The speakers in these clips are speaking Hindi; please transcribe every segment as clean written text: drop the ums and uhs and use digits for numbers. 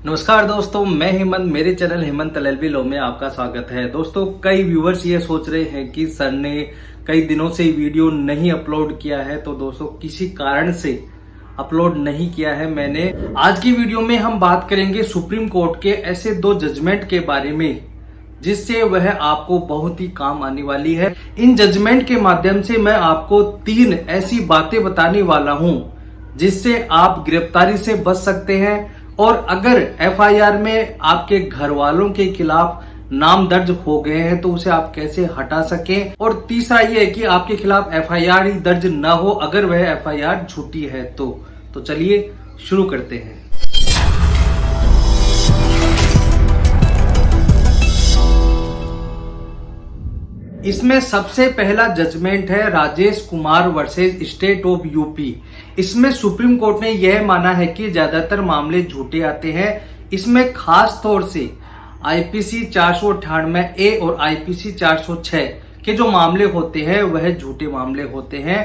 नमस्कार दोस्तों, मैं हेमंत। मेरे चैनल हेमंत एलएलबी लॉ में आपका स्वागत है। दोस्तों, कई व्यूवर्स ये सोच रहे हैं कि सर ने कई दिनों से वीडियो नहीं अपलोड किया है। तो दोस्तों, किसी कारण से अपलोड नहीं किया है मैंने। आज की वीडियो में हम बात करेंगे सुप्रीम कोर्ट के ऐसे 2 जजमेंट के बारे में जिससे वह आपको बहुत ही काम आने वाली है। इन जजमेंट के माध्यम से मैं आपको 3 ऐसी बातें बताने वाला हूं जिससे आप गिरफ्तारी से बच सकते हैं, और अगर एफआईआर में आपके घर वालों के खिलाफ नाम दर्ज हो गए हैं तो उसे आप कैसे हटा सकें। और तीसरा ये है कि आपके खिलाफ एफआईआर ही दर्ज न हो अगर वह एफआईआर झूठी है तो चलिए शुरू करते हैं। इसमें सबसे पहला जजमेंट है Rajesh Kumar versus state of UP. इसमें सुप्रीम कोर्ट ने यह माना है कि ज्यादातर मामले झूठे आते हैं। इसमें खास तौर से आईपीसी 498 ए और आईपीसी 406 के जो मामले होते हैं वह झूठे मामले होते हैं।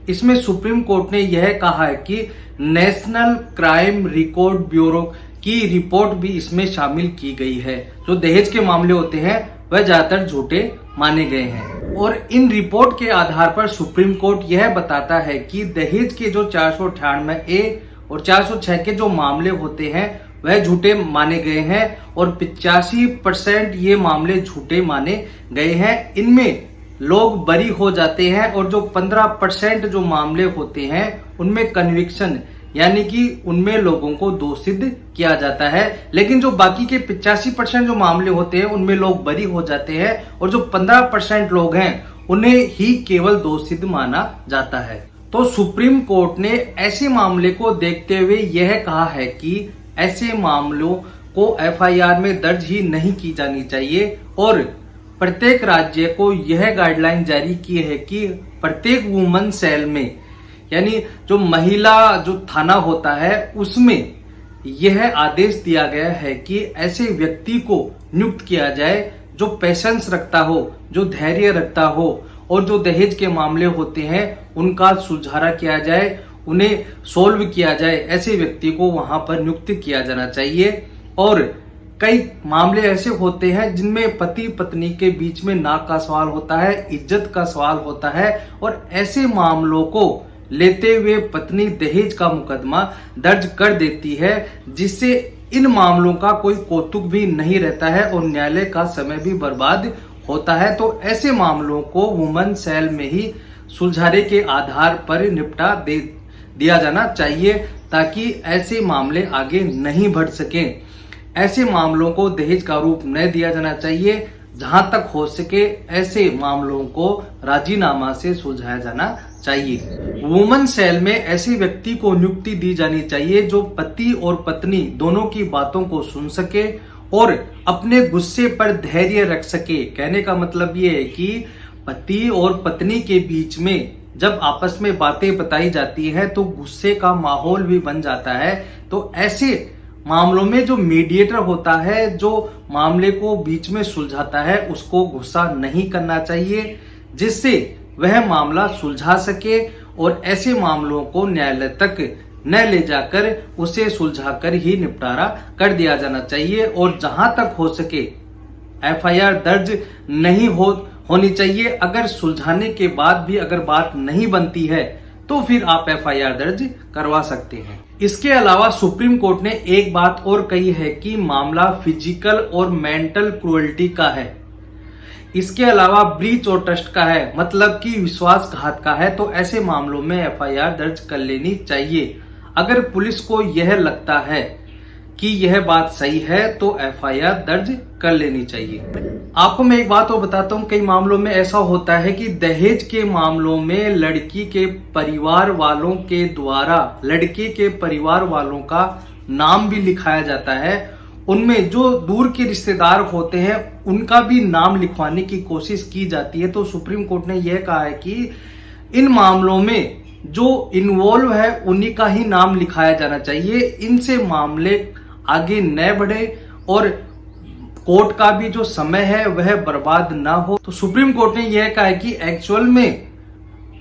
इसमें सुप्रीम कोर्ट ने यह कहा है कि नेशनल क्राइम रिकॉर्ड ब्यूरो की रिपोर्ट भी इसमें शामिल की गई है। जो दहेज के मामले होते हैं वह ज्यादातर झूठे माने गए हैं, और इन रिपोर्ट के आधार पर सुप्रीम कोर्ट यह बताता है कि दहेज के जो 498 ए और 406 के जो मामले होते हैं वह झूठे माने गए हैं, और 85% ये मामले झूठे माने गए हैं। इनमें लोग बरी हो जाते हैं, और जो 15% जो मामले होते हैं उनमें कन्विक्शन यानी कि उनमें लोगों को दोषित किया जाता है। लेकिन जो बाकी के 85% जो मामले होते हैं उनमें लोग बरी हो जाते हैं, और जो 15% लोग हैं उन्हें ही केवल दोषित माना जाता है। तो सुप्रीम कोर्ट ने ऐसे मामले को देखते हुए यह कहा है कि ऐसे मामलों को एफआईआर में दर्ज ही नहीं की जानी चाहिए, और प्रत्येक राज्य को यह गाइडलाइन जारी की है कि प्रत्येक वुमन सेल में यानी जो महिला जो थाना होता है उसमें यह आदेश दिया गया है कि ऐसे व्यक्ति को नियुक्त किया जाए जो पेशेंस रखता हो, जो धैर्य रखता हो, और जो दहेज के मामले होते हैं उनका सुलझारा किया जाए, उन्हें सोल्व किया जाए। ऐसे व्यक्ति को वहां पर नियुक्त किया जाना चाहिए। और कई मामले ऐसे होते हैं जिनमें पति पत्नी के बीच में नाक का सवाल होता है, इज्जत का सवाल होता है, और ऐसे मामलों को लेते हुए पत्नी दहेज का मुकदमा दर्ज कर देती है, जिससे इन मामलों का कोई कौतुक भी नहीं रहता है और न्यायालय का समय भी बर्बाद होता है। तो ऐसे मामलों को वुमन सेल में ही सुलझारे के आधार पर निपटा दिया जाना चाहिए, ताकि ऐसे मामले आगे नहीं बढ़ सकें। ऐसे मामलों को दहेज का रूप न दिया जाना चाहिए। जहां तक हो सके ऐसे मामलों को राजीनामा से सुलझाया जाना चाहिए। वुमन सेल में ऐसे व्यक्ति को नियुक्ति दी जानी चाहिए जो पति और पत्नी दोनों की बातों को सुन सके और अपने गुस्से पर धैर्य रख सके। कहने का मतलब ये है कि पति और पत्नी के बीच में जब आपस में बातें बताई जाती हैं तो गुस्से का माहौल भी बन जाता है। तो ऐसे मामलों में जो मीडिएटर होता है, जो मामले को बीच में सुलझाता है, उसको गुस्सा नहीं करना चाहिए, जिससे वह मामला सुलझा सके, और ऐसे मामलों को न्यायालय तक न ले जाकर उसे सुलझाकर ही निपटारा कर दिया जाना चाहिए। और जहां तक हो सके एफआईआर दर्ज नहीं होनी चाहिए। अगर सुलझाने के बाद भी अगर बात नहीं बनती है तो फिर आप एफआईआर दर्ज करवा सकते हैं। इसके अलावा सुप्रीम कोर्ट ने एक बात और कही है कि मामला फिजिकल और मेंटल क्रूएल्टी का है। इसके अलावा ब्रीच और ट्रस्ट का है, मतलब कि विश्वासघात का है। तो ऐसे मामलों में एफआईआर दर्ज कर लेनी चाहिए। अगर पुलिस को यह लगता है कि यह बात सही है तो एफआईआर दर्ज कर लेनी चाहिए। आपको मैं एक बात और बताता हूँ, कई मामलों में ऐसा होता है कि दहेज के मामलों में लड़की के परिवार वालों के द्वारा लड़के के परिवार वालों का नाम भी लिखाया जाता है। उनमें जो दूर के रिश्तेदार होते हैं उनका भी नाम लिखवाने की कोशिश की जाती है। तो सुप्रीम कोर्ट ने यह कहा है कि इन मामलों में जो इन्वॉल्व है उन्हीं का ही नाम लिखाया जाना चाहिए। इनसे मामले आगे न बढ़े और कोर्ट का भी जो समय है वह बर्बाद ना हो। तो सुप्रीम कोर्ट ने यह कहा है कि एक्चुअल में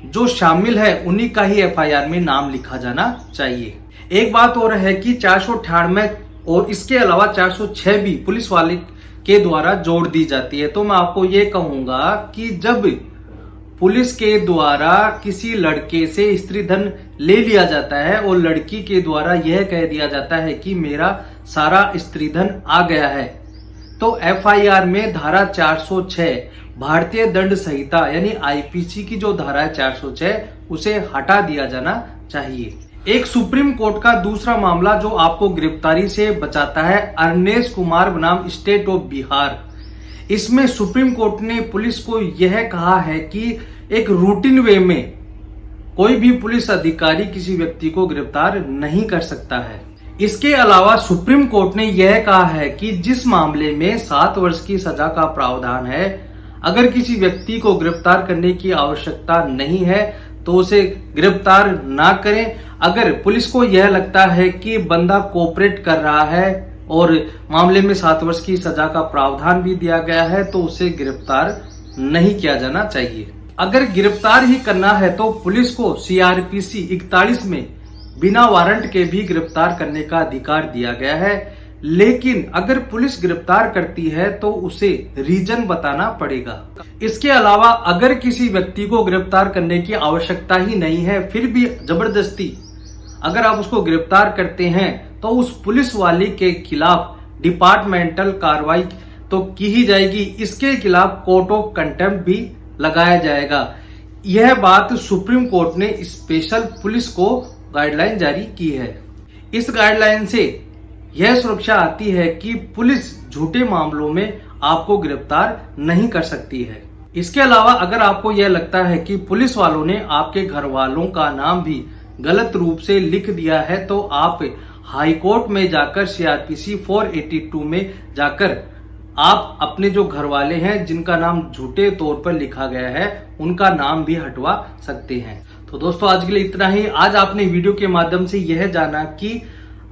जो शामिल है उन्हीं का ही एफआईआर में नाम लिखा जाना चाहिए। एक बात और है कि 498 और इसके अलावा 406 भी पुलिस वाले के द्वारा जोड़ दी जाती है। तो मैं आपको ये कहूंगा कि जब पुलिस के द्वारा किसी लड़के से स्त्री धन ले लिया जाता है और लड़की के द्वारा यह कह दिया जाता है कि मेरा सारा स्त्री धन आ गया है, तो एफआईआर में धारा 406 भारतीय दंड संहिता यानी आईपीसी की जो धारा है 406 उसे हटा दिया जाना चाहिए। एक सुप्रीम कोर्ट का दूसरा मामला जो आपको गिरफ्तारी से बचाता है, अरनेश कुमार बनाम स्टेट ऑफ बिहार। इसमें सुप्रीम कोर्ट ने पुलिस को यह कहा है कि एक रूटीन वे में कोई भी पुलिस अधिकारी किसी व्यक्ति को गिरफ्तार नहीं कर सकता है। इसके अलावा सुप्रीम कोर्ट ने यह कहा है कि जिस मामले में 7 वर्ष की सजा का प्रावधान है, अगर किसी व्यक्ति को गिरफ्तार करने की आवश्यकता नहीं है तो उसे गिरफ्तार ना करें। अगर पुलिस को यह लगता है कि बंदा कोऑपरेट कर रहा है और मामले में 7 वर्ष की सजा का प्रावधान भी दिया गया है तो उसे गिरफ्तार नहीं किया जाना चाहिए। अगर गिरफ्तार ही करना है तो पुलिस को सीआरपीसी 41 में बिना वारंट के भी गिरफ्तार करने का अधिकार दिया गया है, लेकिन अगर पुलिस गिरफ्तार करती है तो उसे रीजन बताना पड़ेगा। इसके अलावा अगर किसी व्यक्ति को गिरफ्तार करने की आवश्यकता ही नहीं है फिर भी जबरदस्ती अगर आप उसको गिरफ्तार करते हैं तो उस पुलिस वाले के खिलाफ डिपार्टमेंटल कार्रवाई तो की ही जाएगी, इसके खिलाफ कोर्ट ऑफ कंटेम्प्ट भी लगाया जाएगा। यह बात सुप्रीम कोर्ट ने स्पेशल पुलिस को गाइडलाइन जारी की है। इस गाइडलाइन से यह सुरक्षा आती है कि पुलिस झूठे मामलों में आपको गिरफ्तार नहीं कर सकती है। इसके अलावा अगर आपको यह लगता है कि पुलिस वालों ने आपके घर वालों का नाम भी गलत रूप से लिख दिया है तो आप हाई कोर्ट में जाकर सीआरपीसी 482 में जाकर आप अपने जो घर वाले हैं जिनका नाम झूठे तौर पर लिखा गया है उनका नाम भी हटवा सकते हैं। तो दोस्तों आज के लिए इतना ही। आज आपने वीडियो के माध्यम से यह जाना कि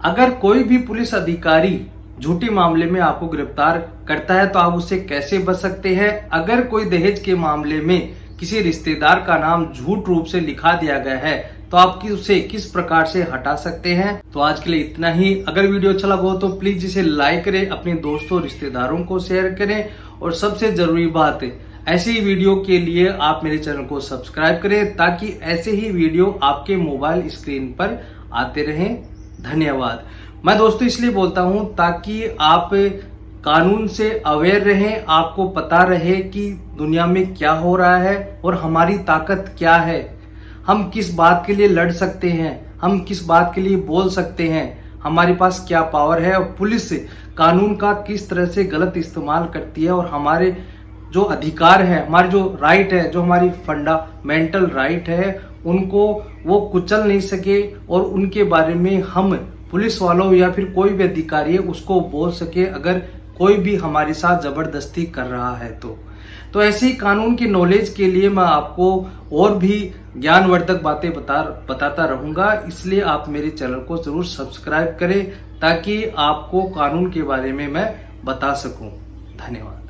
अगर कोई भी पुलिस अधिकारी झूठे मामले में आपको गिरफ्तार करता है तो आप उससे कैसे बच सकते हैं। अगर कोई दहेज के मामले में किसी रिश्तेदार का नाम झूठ रूप से लिखा दिया गया है तो आप उसे किस प्रकार से हटा सकते हैं। तो आज के लिए इतना ही। अगर वीडियो अच्छा लगा हो तो प्लीज इसे लाइक करें, अपने दोस्तों रिश्तेदारों को शेयर करें और सबसे जरूरी बात ऐसे ही वीडियो के लिए आप मेरे चैनल को सब्सक्राइब करें ताकि ऐसे ही वीडियो आपके मोबाइल स्क्रीन पर आते रहें। धन्यवाद। मैं दोस्तों इसलिए बोलता हूं ताकि आप कानून से अवेयर रहें, आपको पता रहे कि दुनिया में क्या हो रहा है और हमारी ताकत क्या है, हम किस बात के लिए लड़ सकते हैं, हम किस बात के लिए बोल सकते हैं, हमारे पास क्या पावर है और पुलिस कानून का किस तरह से गलत इस्तेमाल करती है और हमारे जो अधिकार है, हमारे जो राइट है, जो हमारी फंडामेंटल राइट है उनको वो कुचल नहीं सके और उनके बारे में हम पुलिस वालों या फिर कोई भी अधिकारी है उसको बोल सके अगर कोई भी हमारे साथ जबरदस्ती कर रहा है तो ऐसे ही कानून की नॉलेज के लिए मैं आपको और भी ज्ञानवर्धक बातें बताता रहूंगा। इसलिए आप मेरे चैनल को जरूर सब्सक्राइब करें ताकि आपको कानून के बारे में मैं बता सकूं। धन्यवाद।